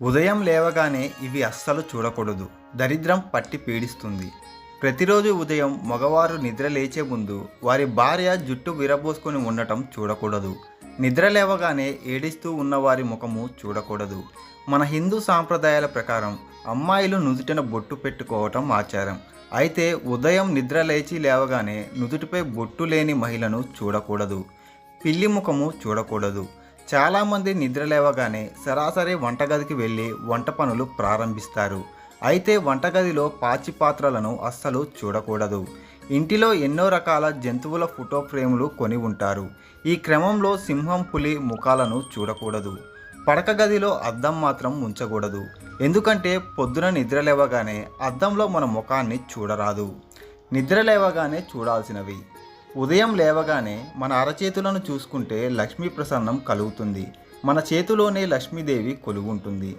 ఉదయం లేవగానే ఇవి అస్సలు చూడకూడదు. దరిద్రం పట్టి పీడిస్తుంది. ప్రతిరోజు ఉదయం మగవారు నిద్ర లేచే ముందు వారి భార్య జుట్టు విరబోసుకొని ఉండటం చూడకూడదు. నిద్ర లేవగానే ఏడుస్తూ ఉన్నవారి ముఖము చూడకూడదు. మన హిందూ సాంప్రదాయాల ప్రకారం అమ్మాయిలు నుదుటిన బొట్టు పెట్టుకోవటం ఆచారం. అయితే ఉదయం నిద్ర లేచి లేవగానే నుదుటిపై బొట్టు లేని మహిళను చూడకూడదు. పిల్లి ముఖము చూడకూడదు. చాలామంది నిద్ర లేవగానే సరాసరి వంటగదికి వెళ్ళి వంట పనులు ప్రారంభిస్తారు. అయితే వంటగదిలో పాచి పాత్రలను అస్సలు చూడకూడదు. ఇంటిలో ఎన్నో రకాల జంతువుల ఫోటో ఫ్రేములు కొని ఉంటారు. ఈ క్రమంలో సింహం, పులి ముఖాలను చూడకూడదు. పడక గదిలో అద్దం మాత్రం ఉంచకూడదు. ఎందుకంటే పొద్దున నిద్ర లేవగానే అద్దంలో మన ముఖాన్ని చూడరాదు. నిద్ర లేవగానే చూడాల్సినవి: ఉదయం లేవగానే మన అరచేతులను చూసుకుంటే లక్ష్మీ ప్రసన్నం కలుగుతుంది. మన చేతిలోనే లక్ష్మీదేవి కొలువుంటుంది.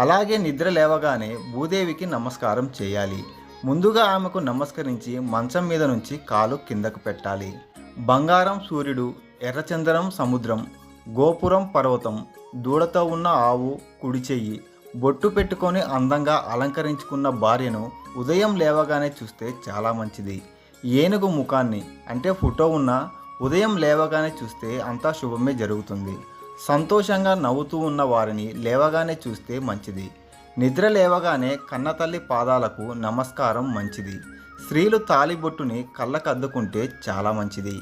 అలాగే నిద్ర లేవగానే భూదేవికి నమస్కారం చేయాలి. ముందుగా ఆమెకు నమస్కరించి మంచం మీద నుంచి కాలు కిందకు పెట్టాలి. బంగారం సూర్యుడు, ఎర్రచందనం సముద్రం, గోపురం పర్వతం, దూడతో ఉన్న ఆవు కుడి చెయ్యి, బొట్టు పెట్టుకొని అందంగా అలంకరించుకున్న భార్యను ఉదయం లేవగానే చూస్తే చాలా మంచిది. ఏనుగు ముఖాన్ని అంటే ఫోటో ఉన్న ఉదయం లేవగానే చూస్తే అంతా శుభమే జరుగుతుంది. సంతోషంగా నవ్వుతూ ఉన్న వారిని లేవగానే చూస్తే మంచిది. నిద్ర లేవగానే కన్నతల్లి పాదాలకు నమస్కారం మంచిది. స్త్రీలు తాళిబొట్టుని కళ్ళకద్దుకుంటే చాలా మంచిది.